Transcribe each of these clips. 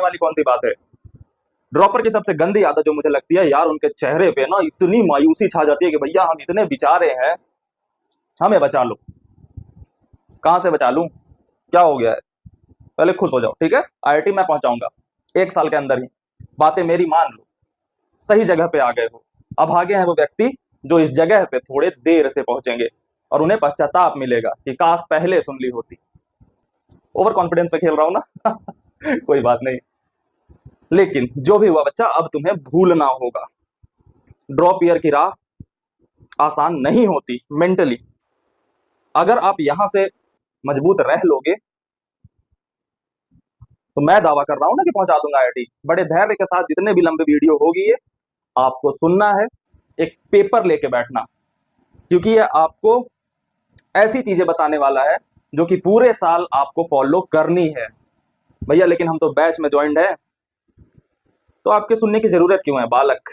बताने वाली कौन सी बात है। ड्रॉपर की सबसे गंदी आदत जो मुझे लगती है यार, उनके चेहरे पे ना इतनी मायूसी छा जाती है कि भैया हम इतने बेचारे हैं, हमें बचा लो। कहां से बचा लूं, क्या हो गया है, पहले खुश हो जाओ, ठीक है। आईआईटी मैं पहुंचाऊंगा 1 साल के अंदर ही, बातें मेरी मान लो। सही जगह पे आ गए हो। अब आगे हैं वो व्यक्ति जो इस जगह पे थोड़े देर से पहुंचेंगे और उन्हें पश्चाताप मिलेगा कि काश पहले सुन ली होती। ओवर कॉन्फिडेंस में खेल रहा हूं ना कोई बात नहीं, लेकिन जो भी हुआ बच्चा, अब तुम्हें भूलना होगा। ड्रॉप ईयर की राह आसान नहीं होती मेंटली। अगर आप यहां से मजबूत रह लोगे तो मैं दावा कर रहा हूं ना कि पहुंचा दूंगा आईआईटी। बड़े धैर्य के साथ जितने भी लंबे वीडियो होगी ये आपको सुनना है, एक पेपर लेके बैठना, क्योंकि ये आपको ऐसी चीजें बताने वाला है जो कि पूरे साल आपको फॉलो करनी है। भैया लेकिन हम तो बैच में ज्वाइंट है, तो आपके सुनने की जरूरत क्यों है बालक।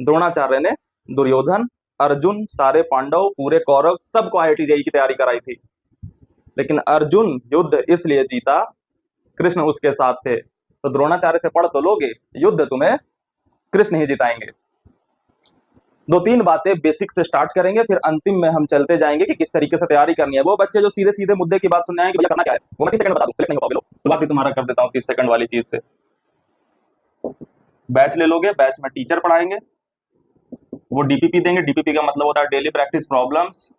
द्रोणाचार्य ने दुर्योधन, अर्जुन, सारे पांडव, पूरे कौरव सबको आईआईटी जेईई की तैयारी कराई थी, लेकिन अर्जुन युद्ध इसलिए जीता, कृष्ण उसके साथ थे। तो द्रोणाचार्य से पढ़ तो लोगे, युद्ध तुम्हें कृष्ण ही जिताएंगे। 2-3 बातें बेसिक से स्टार्ट करेंगे, फिर अंतिम में हम चलते जाएंगे कि किस तरीके से तैयारी करनी है। वो बच्चे जो सीधे सीधे मुद्दे की बात सुनने आए कि भैया करना क्या है, वो मैं 30 सेकंड बता दूं, सेलेक्ट नहीं हो पाओगे लोग, तो बाकी तुम्हारा कर देता हूं 30 सेकंड वाली चीज से। बैच ले लोगे, बैच में टीचर पढ़ाएंगे, वो डीपीपी देंगे। डीपीपी का मतलब होता है डेली प्रैक्टिस प्रॉब्लम्स।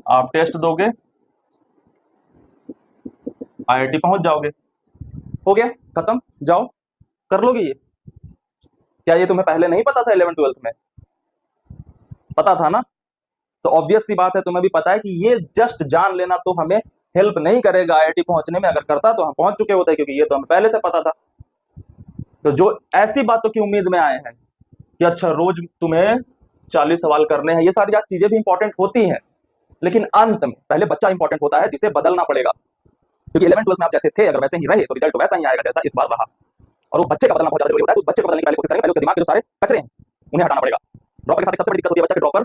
आप टेस्ट दोगे, आईआईटी पहुंच जाओगे, हो गया खत्म, जाओ कर लोगे ये। क्या ये तुम्हें पहले नहीं पता था 11th-12th में? पता था ना? तो ऑब्वियस सी बात है तुम्हें भी पता है कि ये जस्ट जान लेना तो हमें हेल्प नहीं करेगा आईआईटी पहुंचने में। अगर करता तो हम पहुंच चुके होते, क्योंकि ये तो हमें पहले से पता था। तो जो ऐसी बातों की उम्मीद में आए हैं कि अच्छा रोज तुम्हें 40 सवाल करने हैं, ये सारी चीजें भी इंपॉर्टेंट होती हैं, लेकिन अंत में पहले बच्चा इंपॉर्टेंट होता है जिसे बदलना पड़ेगा। क्योंकि 11th-12th में आप जैसे थे, अगर वैसे ही रहे तो रिजल्ट तो वैसा ही आएगा जैसा इस बार रहा। और वो बच्चे का बदलना बहुत ज्यादा जरूरी होता है। तो उस बच्चे को बदलने की पहले कोशिश करेंगे, पहले उसके दिमाग के जो सारे कचरे हैं उन्हें हटाना पड़ेगा। ड्रॉपर के साथ सबसे बड़ी दिक्कत होती है बच्चा के ड्रॉपर,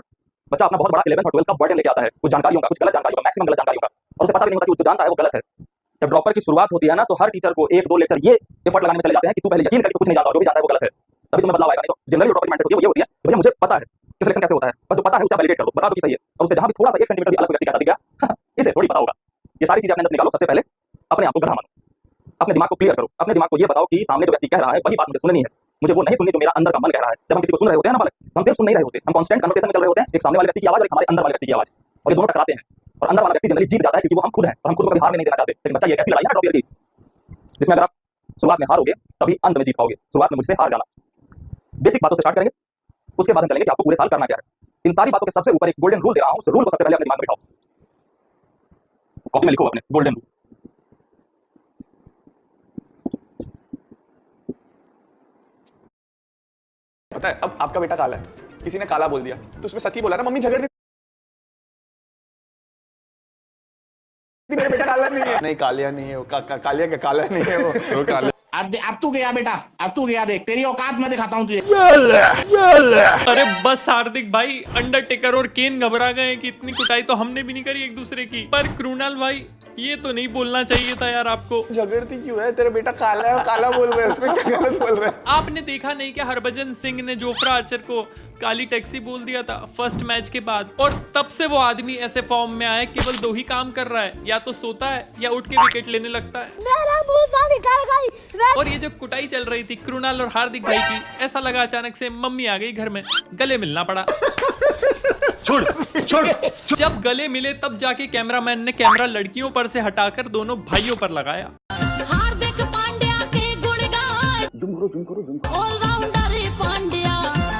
बच्चा अपना बहुत बड़ा 11th और 12th का बर्डन लेके आता है, कुछ जानकारियों का, कुछ गलत जानकारियों का, मैक्सिमम गलत जानकारियों का, और उसे पता भी नहीं होता कि वो जो जानता है वो गलत है। जब ड्रॉपर की शुरुआत होती है ना, तो हर टीचर को 1-2 लेक्चर ये एफर्ट लगाने में चले जाते हैं कि तू पहले यकीन कर कि तू कुछ नहीं जानता, जो भी जानता है वो गलत है, तभी तुम्हें बदलाव आएगा। नहीं तो जनरली ड्रॉपर की माइंडसेट होती है, वो ये होती है कि भैया मुझे पता है कि सिलेक्शन कैसे होता है, बस जो पता है उसे वैलिडेट कर दो, बता दो कि सही है। और उससे जहां भी थोड़ा सा 1 सेंटीमीटर भी अलग व्यक्ति कहता दिख गया इसे थोड़ी पता होगा। ये सारी चीजें अपने अंदर से निकालो। सबसे पहले अपने आप को गधा मानो, अपने दिमाग को क्लियर करो, अपने दिमाग को ये बताओ कि सामने जो व्यक्ति कह रहा है वही बात मुझे सुननी है, मुझे वो नहीं सुननी जो मेरा अंदर का मन कह रहा है। जब हम किसी को सुन रहे होते हैं ना बालक, हम सिर्फ सुन नहीं रहे होते, हम कांस्टेंट कन्वर्सेशन में चल रहे होते हैं, एक सामने वाले व्यक्ति की आवाज और एक हमारे अंदर वाले व्यक्ति की आवाज, और ये दोनों टकराते हैं और अंदर वाला व्यक्ति जनरली जीत जाता है, क्योंकि वो हम खुद हैं और हम खुद को कभी हार नहीं देना चाहते। लेकिन बच्चा ये कैसी लड़ाई है ना ड्रॉप ईयर की, जिसमें अगर आप शुरुआत में हारोगे तभी अंत में जीत पाओगे। शुरुआत में मुझसे हार जाना। बेसिक बातों से स्टार्ट करेंगे, उसके बाद हम चलेंगे कि आपको पूरे साल करना क्या है। इन सारी बातों के सबसे ऊपर एक गोल्डन रूल दे रहा हूं, उस रूल को सबसे पहले अपने दिमाग में बिठाओ, कॉपी में लिखो अपने गोल्डन रूल। पता है अब आपका बेटा काला है, किसी ने काला बोल दिया तो उसमें सच ही बोला ना, मम्मी झगड़ रही थी मेरा बेटा काला नहीं है। नहीं कालिया नहीं है वो, कालिया क्या काला नहीं है वो काला। अब तू गया बेटा, अब तू गया, देख तेरी औकात मैं दिखाता हूँ तुझे। अरे बस हार्दिक भाई, अंडरटेकर और केन घबरा गए कि इतनी कुटाई तो हमने भी नहीं करी एक दूसरे की। पर कृणाल भाई ये तो नहीं बोलना चाहिए था यार आपको। झगड़ती क्यों है, तेरा बेटा काला है और काला बोल रहा है, उसमें क्या गलत बोल रहा है? आपने देखा नहीं क्या हरभजन सिंह ने जोफ्रा आर्चर को काली टैक्सी बोल दिया था फर्स्ट मैच के बाद, और तब से वो आदमी ऐसे फॉर्म में आया, केवल 2 ही काम कर रहा है, या तो सोता है या उठ के विकेट लेने लगता है। मेरा मुंह निकल गई। और ये जो कुटाई चल रही थी कृणाल और हार्दिक भाई की, ऐसा लगा अचानक से मम्मी आ गई घर में, गले मिलना पड़ा। छोड़ छोड़। जब गले मिले तब जाके कैमरामैन ने कैमरा लड़कियों पर से हटाकर दोनों भाइयों पर लगाया। हार्दिक पांड्या के गुण गाए, जुम करो। Allrounder Pandya.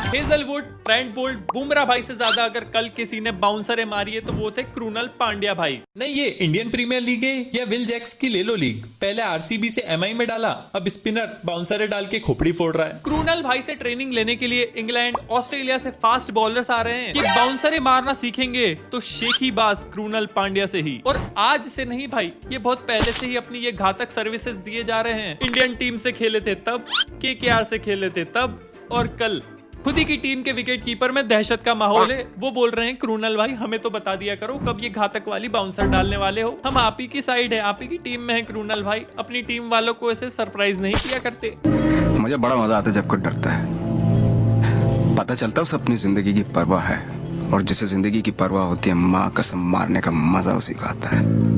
Hazlewood, Trent Boult, Bumrah भाई से ज्यादा अगर कल किसी ने बाउंसरे मारी है तो वो थे कृणाल पांड्या भाई। नहीं ये इंडियन प्रीमियर लीग है या विल जैक्स की ले लो लीग, पहले आरसीबी से एमआई में डाला, अब स्पिनर बाउंसरे डाल के खोपड़ी फोड़ रहा है। कृणाल भाई से ट्रेनिंग लेने के लिए इंग्लैंड, ऑस्ट्रेलिया से फास्ट बॉलर्स आ रहे हैं कि बाउंसरे मारना सीखेंगे तो शेखीबाज कृणाल पांड्या से ही। और आज से नहीं भाई, ये बहुत पहले से ही अपनी ये घातक सर्विसेज दिए जा रहे हैं। इंडियन टीम से खेले थे तब, केकेआर से खेले थे तब, और कल खुद ही की टीम के विकेट कीपर में दहशत का माहौल है। वो बोल रहे हैं क्रूनल भाई हमें तो बता दिया करो कब ये घातक वाली बाउंसर डालने वाले हो, हम आप ही की साइड है, आप ही की टीम में है क्रूनल भाई, अपनी टीम वालों को ऐसे सरप्राइज नहीं किया करते। मुझे बड़ा मजा आता है जब कोई डरता है, पता चलता है उसे अपनी जिंदगी की परवाह है, और जिसे जिंदगी की परवाह होती है माँ कसम मारने का मजा उसी का आता है।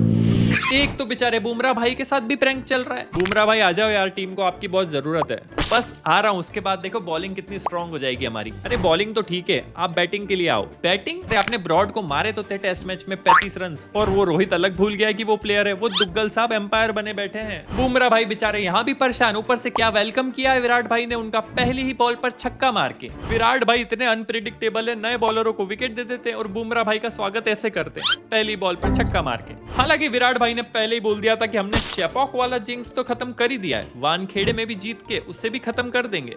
एक तो बेचारे बुमराह भाई के साथ भी प्रैंक चल रहा है। बुमराह भाई आ जाओ यार, टीम को आपकी बहुत जरूरत है। बस आ रहा हूँ, उसके बाद देखो बॉलिंग कितनी स्ट्रांग हो जाएगी हमारी। अरे बॉलिंग तो ठीक है, आप बैटिंग के लिए आओ। बैटिंग? अरे आपने ब्रॉड को मारे तो थे टेस्ट मैच में 35 रन, और वो रोहित अलग भूल गया कि वो प्लेयर है, वो दुग्गल साहब एम्पायर बने बैठे हैं। बुमराह भाई बेचारे यहाँ भी परेशान, ऊपर से क्या वेलकम किया है विराट भाई ने उनका, पहली ही बॉल पर छक्का मार के। विराट भाई इतने अनप्रिडिक्टेबल है, नए बॉलरों को विकेट दे देते और बुमराह भाई का स्वागत ऐसे करते, पहली बॉल पर छक्का मार के। हालांकि विराट भाई ने पहले ही बोल दिया था कि हमने चेपॉक वाला जिंक्स तो खत्म कर ही दिया है, वानखेड़े में भी जीत के उससे भी खत्म कर देंगे।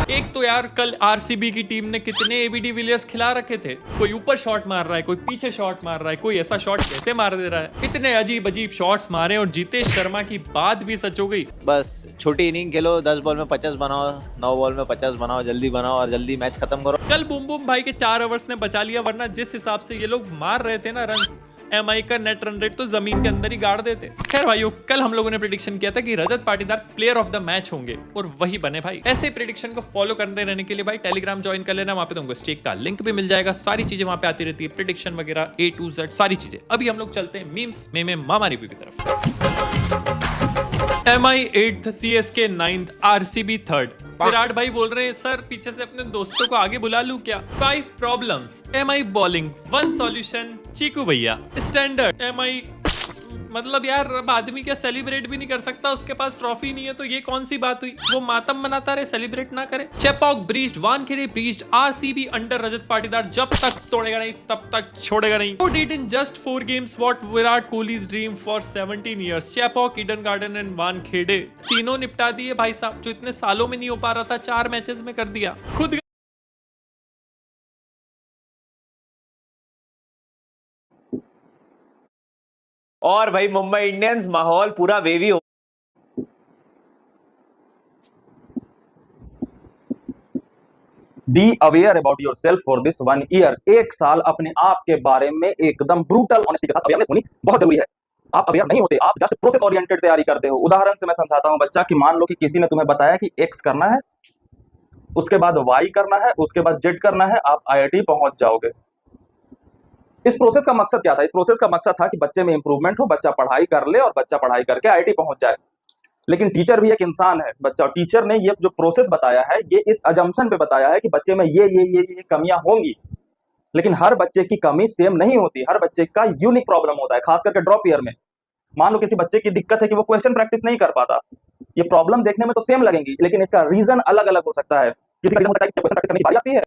एक तो यार कल आरसीबी की टीम ने कितने एबीडी विलियर्स खिला रखे थे, कोई ऊपर शॉट मार रहा है, कोई पीछे शॉट मार रहा है, कोई ऐसा शॉट कैसे मार दे रहा है, इतने अजीब अजीब शॉट्स मारे, और जीतेश शर्मा की बात भी सच हो गई। बस छोटी इनिंग खेलो, 10 बॉल में 50 बनाओ, 9 बॉल में 50 बनाओ, जल्दी बनाओ और जल्दी मैच खत्म करो। कल बुम बुम भाई के 4 ओवर्स ने बचा लिया, वरना जिस हिसाब से ये लोग मार रहे थे ना रन्स, एमआई का नेट रन रेट तो जमीन के अंदर ही गाड़ देते। खैर भाइयों, कल हम लोगों ने प्रेडिक्शन किया था कि Rajat Patidar player of the match होंगे, और वही बने भाई। ऐसे प्रेडिक्शन को फॉलो करते रहने के लिए भाई टेलीग्राम ज्वाइन कर लेना, वहां पे तुमको स्टेक का लिंक भी मिल जाएगा, सारी चीजें वहां पे आती रहती है, प्रेडिक्शन वगैरह A to Z सारी चीजें। अभी हम लोग चलते हैं मीम्स में मामा रिव्यू की तरफ। MI 8th, CSK 9th, RCB 3rd। Virat भाई बोल रहे हैं सर पीछे से अपने दोस्तों को आगे बुला लूं क्या? 5 प्रॉब्लम्स, MI बॉलिंग, 1 सॉल्यूशन, चीकू भैया। स्टैंडर्ड MI, मतलब यार अब आदमी क्या सेलिब्रेट भी नहीं कर सकता, उसके पास ट्रॉफी नहीं है, तो ये कौन सी बात हुई? वो मातम मनाता रहे, सेलिब्रेट ना करे। Chepauk breached, Wankhede breached, RCB under Rajat Patidar, जब तक तोड़ेगा नहीं तब तक छोड़ेगा नहीं। Who did in just 4 games what Virat Kohli's dream for 17 years? Chepauk, Eden Garden and Wankhede, तीनों निपटा दिए भाई साहब, जो इतने सालों में नहीं हो पा रहा था, 4 मैचेस में कर दिया खुद। और भाई मुंबई इंडियंस माहौल पूरा वेवी हो। Be aware about your self for this 1 year. 1 साल अपने आप के बारे में एकदम ब्रूटल ऑनेस्टी के साथ अवेयरनेस होनी बहुत जरूरी है। आप अवेयर नहीं होते, आप जस्ट प्रोसेस ओरिएंटेड तैयारी करते हो। उदाहरण से मैं समझाता हूं बच्चा, कि मान लो कि किसी ने तुम्हें बताया कि एक्स करना है, उसके बाद वाई करना है, उसके बाद जेड करना है, आप आईआईटी पहुंच जाओगे। इस प्रोसेस का मकसद क्या था? इस प्रोसेस का मकसद था कि बच्चे में इंप्रूवमेंट हो, बच्चा पढ़ाई कर ले और बच्चा पढ़ाई करके आईआईटी पहुंच जाए। लेकिन टीचर भी एक इंसान है बच्चा, टीचर ने ये जो प्रोसेस बताया है ये इस अजम्पशन पे बताया है कि बच्चे में ये कमियां होंगी, लेकिन हर बच्चे की कमी सेम नहीं होती, हर बच्चे का यूनिक प्रॉब्लम होता है। खास करके ड्रॉप ईयर में मान लो किसी बच्चे की दिक्कत है कि वो क्वेश्चन प्रैक्टिस नहीं कर पाता, ये प्रॉब्लम देखने में तो सेम लगेंगी, लेकिन इसका रीजन अलग अलग हो सकता है। किसी का रीजन हो सकता है कि क्वेश्चन प्रैक्टिस करने की बारी आती है।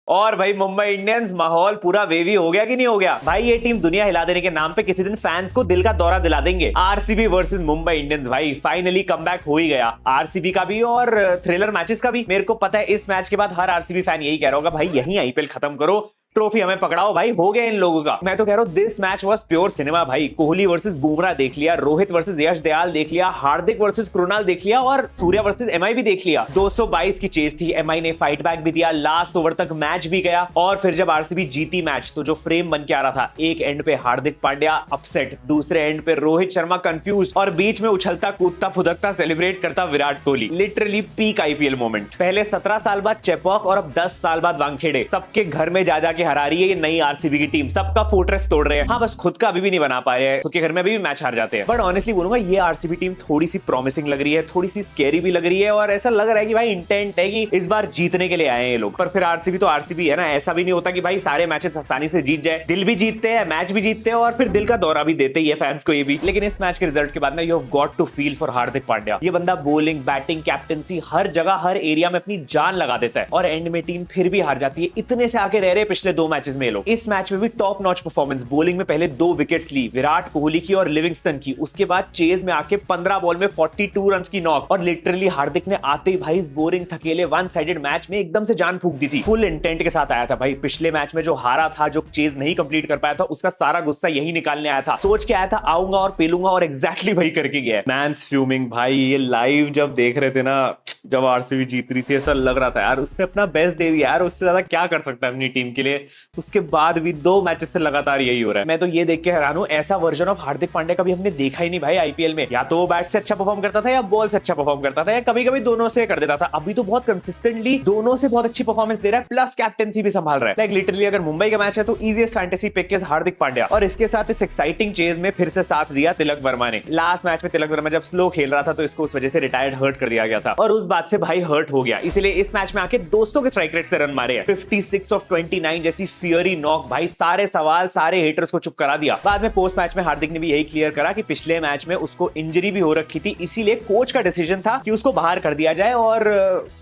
और भाई मुंबई इंडियंस माहौल पूरा वेवी हो गया कि नहीं हो गया? भाई ये टीम दुनिया हिला देने के नाम पे किसी दिन फैंस को दिल का दौरा दिला देंगे। आरसीबी वर्सेस मुंबई इंडियंस, भाई फाइनली कमबैक हो ही गया, आरसीबी का भी और थ्रिलर मैचेस का भी। मेरे को पता है इस मैच के बाद हर आरसीबी फैन यही कह रहा होगा, भाई यही आईपीएल खत्म करो, ट्रॉफी हमें पकड़ाओ। भाई हो गया इन लोगों का। मैं तो कह रहा हूं this match was pure cinema भाई। कोहली वर्सेस बुमराह देख लिया, रोहित वर्सेस यश दयाल देख लिया, हार्दिक वर्सेस कृणाल देख लिया, और सूर्या वर्सेस एमआई भी देख लिया। 222 की चेस थी, एमआई ने फाइट बैक भी दिया, लास्ट ओवर तक मैच भी गया, और फिर जब आरसीबी जीती मैच तो जो फ्रेम बन के आ रहा था, एक एंड पे हार्दिक पांड्या अपसेट, दूसरे एंड पे रोहित शर्मा कंफ्यूज, और बीच में उछलता कूदता फुदकता सेलिब्रेट करता Virat Kohli. Literally peak IPL moment. पहले 17 साल बाद चेपॉक और अब 10 साल बाद वानखेड़े, सबके घर में जा जाके हरा रही है ये नई आरसीबी की टीम, सबका फोर्ट्रेस तोड़ रहे हैं। हाँ बस खुद का अभी भी नहीं बना पा रहे हैं, खुद के घर में अभी भी मैच हार जाते हैं। बट ऑनेस्टली बोलूंगा ये आरसीबी टीम थोड़ी सी प्रॉमिसिंग लग रही है, थोड़ी सी स्कैरी भी लग रही है, और ऐसा लग रहा है कि भाई इंटेंट है कि इस बार जीतने के लिए आए हैं ये लोग। पर फिर आरसीबी तो आरसीबी है ना, ऐसा भी नहीं होता कि भाई सारे मैचेस आसानी से जीत जाए। दिल भी जीतते हैं, मैच भी जीतते हैं, और फिर दिल का दौरा भी देते ही है फैंस को ये भी। लेकिन इस मैच के रिजल्ट के बाद ना you have got to feel for Hardik Pandya. ये बंदा बॉलिंग, बैटिंग, कैप्टनसी हर जगह हर एरिया में अपनी जान लगा देता है, और एंड में टीम फिर भी हार जाती है। इतने से आके रह रहे पिछले 2 मैचेस में लोग। इस मैच में भी टॉप नॉच परफॉर्मेंस। बॉलिंग में पहले 2 विकेट्स ली, विराट कोहली की और लिविंगस्टन की, उसके बाद चेज में आके 15 बॉल में 42 रन की नॉक, और लिटरली हार्दिक ने आते ही भाई इस बोरिंग थकेले 1 साइडेड मैच में एकदम से जान फूंक दी थी। फुल इंटेंट के साथ आया था भाई। पिछले मैच में जो हारा था, जो चेज नहीं कंप्लीट कर पाया था, उसका सारा गुस्सा यही निकालने आया था। सोच के आया था आऊंगा और पेलूंगा, और एग्जैक्टली वही करके गया। मैंस फ्यूमिंग भाई। ये लाइव जब देख रहे थे ना, जब आरसीबी जीत रही थी ऐसा लग रहा था यार उसने अपना बेस्ट दे दिया यार, उससे ज्यादा क्या कर सकता है अपनी टीम के लिए। उसके बाद भी 2 मैचेस से लगातार यही हो रहा है। मैं तो ये देख के हैरान हूं, ऐसा वर्जन ऑफ हार्दिक पांड्या कभी हमने देखा ही नहीं भाई आईपीएल में। या तो वो बैट से अच्छा परफॉर्म करता था या बॉल से अच्छा परफॉर्म करता था, या कभी कभी दोनों से कर देता था। अभी तो बहुत कंसिस्टेंटली दोनों से बहुत अच्छी परफॉर्मेंस दे रहा है, प्लस कैप्टेंसी भी संभाल रहा है। लाइक लिटरली अगर मुंबई का मैच है तो easiest fantasy pick is Hardik Pandya. और इसके साथ इस एक्साइटिंग चेज में फिर से साथ दिया तिलक वर्मा ने। लास्ट मैच में तिलक वर्मा जब स्लो खेल रहा था तो इसको उस वजह से रिटायर्ड हर्ट कर दिया गया था, और उस बात से भाई हर्ट हो गया। इसलिए इस मैच में आके 200 के स्ट्राइक रेट से रन मारे हैं, 56 ऑफ 29 जैसी फियरी नॉक। भाई सारे सवाल सारे हेटर्स को चुप करा दिया। बाद में पोस्ट मैच में हार्दिक ने भी यही क्लियर करा कि पिछले मैच में उसको इंजरी भी हो रखी थी, इसीलिए कोच का डिसीजन था कि उसको बाहर कर दिया जाए और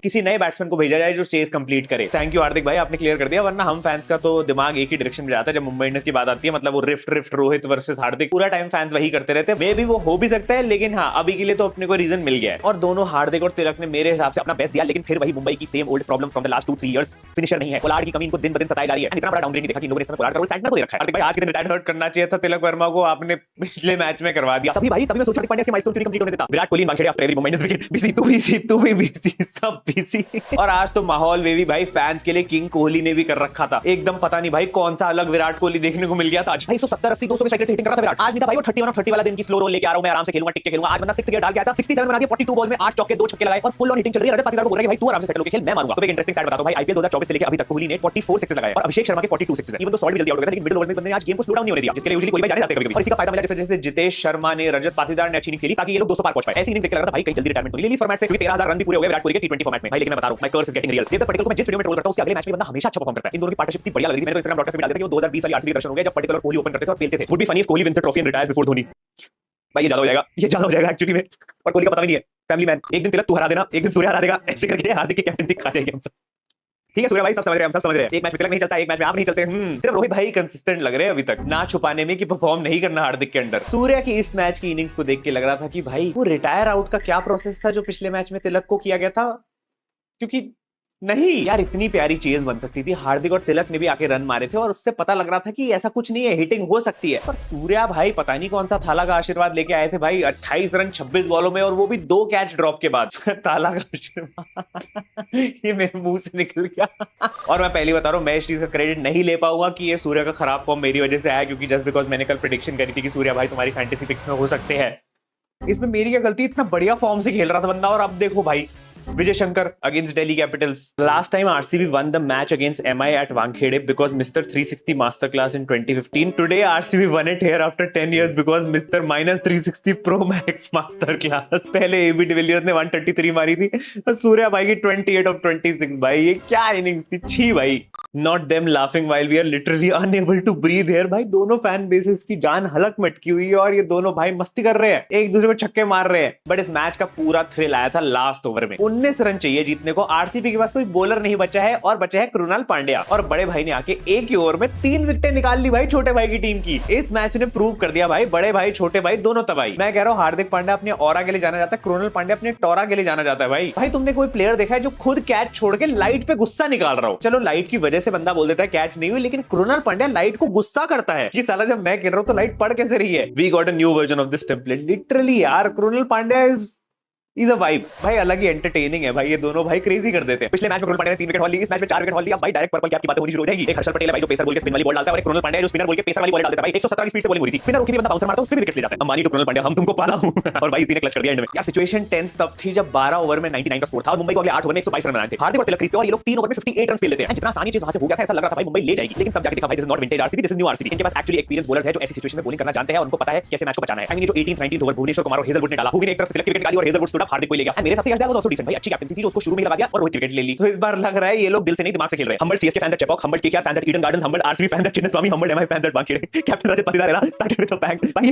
किसी नए बैट्समैन को भेजा जाए जो चेस कंप्लीट करे। थैंक यू हार्दिक भाई, आपने क्लियर कर दिया, वरना हम फैंस का तो दिमाग एक ही डायरेक्शन में जाता है जब मुंबई इंडियंस की बात आती है। मतलब वो रिफ्ट रोहित वर्सेस हार्दिक पूरा टाइम फैंस वही करते रहते हैं। मे भी वो हो भी सकता है, लेकिन हाँ अभी के लिए तो अपने को रीजन मिल गया है। और दोनों हार्दिक और तिलक ने मेरे हिसाब से अपना बेस्ट दिया, लेकिन फिर वही मुंबई की same old problem from the last 2-3 years, finisher नहीं है। पोलार्ड की कमी इनको दिन ब दिन सताई जा रही है। इतना बड़ा डाउनग्रेड देखा कि लोगों ने इस समय पोलार्ड का रोल साइड में दे रखा है। हार्दिक भाई आज के दिन रिटायर्ड हर्ट करना चाहिए था तिलक वर्मा को, आपने पिछले मैच में करवा दिया। तभी मैं सोचा हार्दिक पांड्या के माइलस्टोन क्यों कंप्लीट होने देता। Virat Kohli Wankhede after every Mumbai Indians wicket, busy तू भी बिजी, सब बिजी। और आज तो माहौल वेवी भाई फैंस के लिए किंग कोहली ने भी कर रखा था एकदम। पता नहीं भाई कौन सा अलग विराट कोहली देखने को मिल गया था आज। भाई 170 80 200 के स्ट्राइक रेट से हिटिंग कर रहा था विराट। आज नहीं था भाई वो 31 और 30 वाला दिन की स्लो रोल लेके आ रहा हूं मैं, आराम से खेलूंगा, टिक के खेलूंगा। आज बंदा 6 विकेट डाल के आया था, 67 बना दिया 42 बॉल्स में, 8 चौके 2 छक्के लगाए और फुल ऑन हिटिंग चल रही है। रजत पाटीदार को बोल रहा है भाई तू आराम से सेटल होके खेल, मैं मारूंगा। तो एक इंटरेस्टिंग स्टैट बताता हूं भाई, आईपीएल 2024 से लेकर अभी तक कोहली ने 44 सिक्सेस लगाए और अभिषेक शर्मा के 42 सिक्सेस है। इवन तो सॉल्ट भी जल्दी आउट हो गया, लेकिन मिडिल ओवर्स में बंदे ने आज गेम को स्लो डाउन नहीं होने दिया, जिसके लिए यूजुअली कोहली भाई जाने जाते हैं कभी-कभी। और इसी का फायदा मिला जैसे जितेश शर्मा ने, रजत पाटीदार ने अच्छी इनिंग्स खेली ताकि ये लोग 200 पार पहुंच पाए। ऐसी इनिंग्स देख के लग रहा था भाई कहीं जल्दी रिटायरमेंट होगी। इस फॉर्मेट से 13000 रन भी पूरे हो गए विराट कोहली के टी20 फॉर्मेट में। भाई लेकिन मैं बता रहा हूं, my curse is getting real. Devdutt Patel को मैं जिस वीडियो में ट्रोल करता हूं उसके अगले मैच में बंदा हमेशा अच्छा परफॉर्म करता है। इन दोनों की पार्टनरशिप इतनी बढ़िया लग रही थी, मैंने तो इंस्टाग्राम ब्रॉडकास्ट में डाल दिया था कि वो 2020 वाली आरसीबी दर्शन हो गया जब पटेल और कोहली ओपन करते थे और खेलते थे। Would be funny if Kohli wins the trophy and retires before Dhoni. भाई ये ज्यादा हो जाएगा एक्चुअली में, और कोहली का पता भी नहीं है। फैमिली मैन, एक दिन तिलक तू हरा देना, एक दिन सूर्य हरा देगा, ऐसे करके हार्दिक की कैप्टनसी खा जाएंगे हम सब। ठीक है सूर्य भाई, सब समझ रहे हैं, हम सब समझ रहे हैं। एक मैच में तिलक नहीं चलता, एक मैच में आप नहीं चलते। सिर्फ रोहित भाई कंसिस्टेंट लग रहे हैं अभी तक, ना छुपाने में कि परफॉर्म नहीं करना हार्दिक के अंडर। सूर्य की इस मैच की इनिंग्स को देख के लग रहा था कि भाई वो रिटायर आउट का क्या प्रोसेस था जो पिछले मैच में तिलक को किया गया था, क्योंकि नहीं यार इतनी प्यारी चेज बन सकती थी। हार्दिक और तिलक ने भी आके रन मारे थे और उससे पता लग रहा था कि ऐसा कुछ नहीं है, हिटिंग हो सकती है। पर सूर्या भाई पता नहीं कौन सा थाला का आशीर्वाद लेके आए थे भाई, 28 रन 26 बॉलों में, और वो भी 2 कैच ड्रॉप के बाद। थाला का आशीर्वाद ये मेरे मुंह से निकल गया। और मैं पहले बता रहा हूं, मैं इस चीज का क्रेडिट नहीं ले पाऊंगा कि ये सूर्या का खराब फॉर्म मेरी वजह से आया, क्योंकि जस्ट बिकॉज मैंने कल प्रेडिक्शन करी थी कि सूर्या भाई तुम्हारी फैंटेसी पिक्स में हो सकते हैं। इसमें मेरी क्या गलती, इतना बढ़िया फॉर्म से खेल रहा था बंदा, और अब देखो भाई Vijay Shankar against Delhi Capitals. Last time RCB won the match against MI at Wankhede because Mr. 360 Masterclass in 2015. Today RCB won it here after 10 years because Mr. -360 Pro Max Masterclass. पहले AB de Villiers ने 133 मारी थी, सूर्या भाई की 28 of 26। भाई ये क्या innings थी, छी भाई। Not them laughing while we are literally unable to breathe here. भाई दोनों फैन बेसेस की जान हलक मटकी हुई है और ये दोनों भाई मस्ती कर रहे हैं, एक दूसरे को छक्के मार रहे हैं। बट इस मैच का पूरा थ्रिल आया था लास्ट ओवर में। 19 रन चाहिए जीतने को, आरसीबी के पास कोई बॉलर नहीं बचा है और बचा है कृणाल पांड्या, और बड़े भाई ने आके एक ही ओवर में 3 विकेटें निकाल ली भाई छोटे भाई की टीम की। इस मैच ने प्रूव कर दिया भाई बड़े भाई छोटे भाई दोनों तबाही। मैं कह रहा हूं हार्दिक पांड्या अपने ऑरा के लिए जाना जाता है, कृणाल पांड्या अपने टोरा के लिए जाना जाता है। भाई तुमने कोई प्लेयर देखा है जो खुद कैच छोड़ के लाइट पे गुस्सा निकाल रहा हो? चलो लाइट की वजह से बंदा बोल देता है कैच नहीं हुई, लेकिन कृणाल पांड्या लाइट को गुस्सा करता है कि साला जब मैं खेल रहा हूं तो लाइट पड़ कैसे रही है। We got a new version of this template literally यार। Krunal Pandya is a vibe भाई, अलग ही एंटरटेनिंग है भाई। ये दोनों भाई क्रेजी कर देते हैं। पिछले मैच में कृणाल पांड्या ने 3 विकेट हॉल ली, इस मैच में 4 विकेट हॉल लिया। भाई डायरेक्ट पर्पल कैप की बातें होनी शुरू हो जाएगी। एक हर्षल पटेल है भाई जो पेसर बोल के स्पिन वाली बॉल डालता है, और एक कृणाल पांड्या जो स्पिनर बोल के पेसर वाली बॉल डालता है। भाई 117 की स्पीड से बॉलिंग हो रही थी, स्पिनर होके भी बंदा बाउंसर मारता है, उसपे भी विकेट ले जाता है। अंबानी टू कृणाल पांड्या, हम तुमको पाला हूं। और भाई इसी ने क्लच कर दिया एंड में। यार सिचुएशन टेंस तब थी जब 12 ओवर में 99 का स्कोर था और मुंबई को अगले 8 ओवर में 122 रन बनाए थे। हार्दिक और तिलक क्रीज पे, और ये लोग 3 ओवर में 58 रन खेल लेते हैं। जितना आसानी चीज वहां से हो गया था, ऐसा लग रहा था भाई मुंबई ले जाएगी, लेकिन तब जाके देखा भाई this is not vintage RCB, this is new RCB. इनके पास एक्चुअली एक्सपीरियंस बॉलर्स है जो ऐसी सिचुएशन में बॉलिंग करना जानते हैं और उनको पता है कैसे मैच को बचाना है। आई मीन जो 18th 19th over Bhuvneshwar Kumar और हेजलवुड ने डाला, हुई ने एक तरफ से तिलक की विकेट निकाली और हेजलवुड स्टूड अप, हार्दिक को ले गया। मेरे हिसाब से यार डिसेंट भाई, अच्छी कैप्टनसी थी जो उसको शुरू में लगा दिया और रोहित विकेट ले ली। तो इस बार लग रहा है ये लोग दिल से नहीं दिमाग से खेल रहे हैं। Humble CSK fans at Chepauk, humble KKR fans at Eden Gardens, humble RCB fans at Chinnaswamy, humble MI fans at Wankhede. Captain Rajat Patidar है ना, स्टार्टेड विद अ बैंग। भाई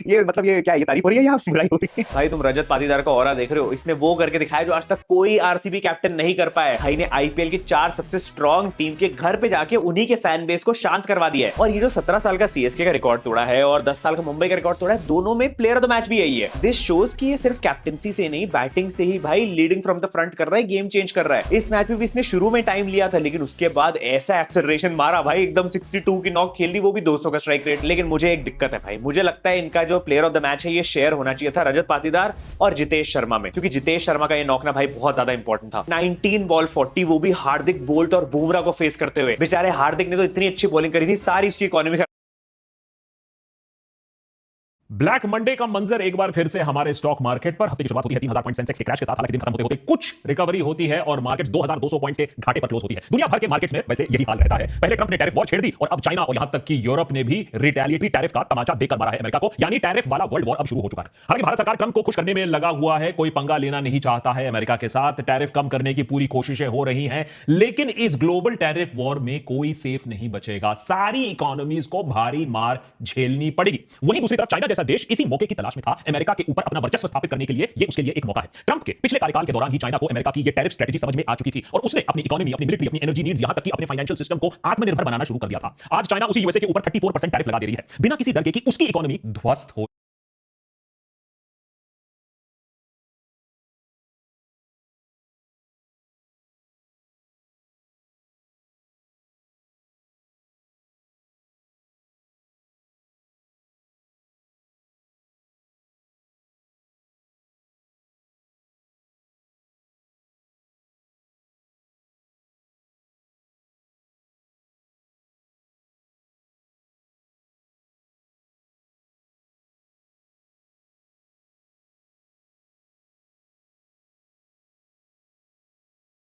ये मतलब ये क्या, ये तारीफ हो रही है या बुराई हो रही है? भाई तुम रजत पाटीदार का ऑरा देख रहे हो, इसने वो करके दिखाया जो आज तक कोई आरसीबी कैप्टन नहीं कर पाया। भाई ने आईपीएल की 4 सबसे स्ट्रॉन्ग टीम के घर पे जाके उन्हीं के फैन बेस को शांत करवा दिया है। और ये जो 17 साल का सीएसके का रिकॉर्ड तोड़ा है और 10 साल का मुंबई का रिकॉर्ड तोड़ा है, दोनों में प्लेयर ऑफ द मैच भी यही है। दिस शोज कि ये सिर्फ कैप्टनसी से नहीं बैटिंग से ही भाई लीडिंग फ्रॉम द फ्रंट कर रहा है, गेम चेंज कर रहा है। इस मैच में भी इसने शुरू में टाइम लिया था, लेकिन उसके बाद ऐसा एक्सेलरेशन मारा भाई, एकदम 62 की नॉक खेल दी, वो भी 200 का स्ट्राइक रेट। लेकिन मुझे एक दिक्कत है भाई, मुझे लगता है इनका जो प्लेयर ऑफ द मैच है ये शेयर होना चाहिए था रजत पाटीदार और जितेश शर्मा में, क्योंकि जितेश शर्मा का ये नॉक ना भाई बहुत ज्यादा इंपॉर्टेंट था। 19 बॉल 40, वो भी हार्दिक, बोल्ट और बुमराह को फेस करते हुए। बेचारे हार्दिक ने तो इतनी अच्छी बॉलिंग करी थी, सारी इसकी इकोनॉमी। ब्लैक मंडे का मंजर एक बार फिर से हमारे स्टॉक मार्केट पर। हफ्ते की शुरुआत होती है 3000 पॉइंट सेंसेक्स के क्रैश के साथ, हालांकि दिन खत्म होते होते कुछ रिकवरी होती है और मार्केट 2200 पॉइंट से घाटे पर क्लोज होती है। दुनिया भर के मार्केट्स में वैसे यही हाल रहता है। पहले ट्रंप ने टैरिफ वॉर छेड़ दी और अब चाइना और यहां तक कि यूरोप ने भी रिटेलिएटरी टैरिफ का तमाचा देकर मारा है अमेरिका को, यानी टैरिफ वाला वर्ल्ड वॉर अब शुरू हो चुका है। हालांकि भारत सरकार ट्रंप को खुश करने में लगा हुआ है, कोई पंगा लेना नहीं चाहता है अमेरिका के साथ, टैरिफ कम करने की पूरी कोशिशें हो रही हैं, लेकिन इस ग्लोबल टैरिफ वॉर में कोई सेफ नहीं बचेगा, सारी इकोनॉमीज को भारी मार झेलनी पड़ेगी। वहीं दूसरी तरफ चाइना जैसा देश इसी मौके की तलाश में था अमेरिका के ऊपर अपना वर्चस्व स्थापित करने के लिए। ये उसके लिए एक मौका है। ट्रंप के पिछले कार्यकाल के दौरान ही चाइना को अमेरिका की ये टैरिफ स्ट्रेटजी समझ में आ चुकी थी और उसने अपनी इकोनॉमी, अपनी मिलिट्री, अपनी एनर्जी नीड्स, यहां तक कि अपने फाइनेंशियल सिस्टम को आत्मनिर्भर बनाना शुरू कर दिया था। आज चाइना उसी यूएसए के ऊपर 34% टैरिफ लगा दे रही है, बिना किसी डर के कि उसकी इकोनॉमी ध्वस्त हो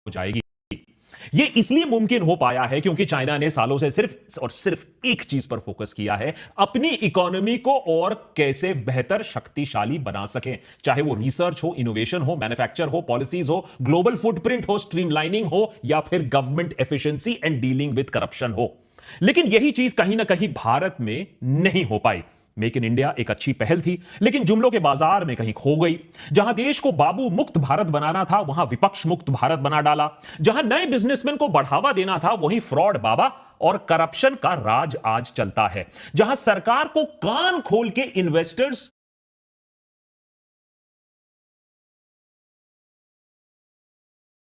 जाएगी। यह इसलिए मुमकिन हो पाया है क्योंकि चाइना ने सालों से सिर्फ और सिर्फ एक चीज पर फोकस किया है, अपनी इकोनॉमी को और कैसे बेहतर शक्तिशाली बना सकें, चाहे वो रिसर्च हो, इनोवेशन हो, मैन्युफैक्चर हो, पॉलिसीज हो, ग्लोबल फुटप्रिंट हो, स्ट्रीमलाइनिंग हो या फिर government efficiency and dealing with corruption हो। लेकिन यही चीज कहीं ना कहीं भारत में नहीं हो पाई। मेक इन इंडिया एक अच्छी पहल थी, लेकिन जुमलों के बाजार में कहीं खो गई। जहां देश को बाबू मुक्त भारत बनाना था, वहां विपक्ष मुक्त भारत बना डाला। जहां नए बिजनेसमैन को बढ़ावा देना था, वहीं फ्रॉड बाबा और करप्शन का राज आज चलता है। जहां सरकार को कान खोल के इन्वेस्टर्स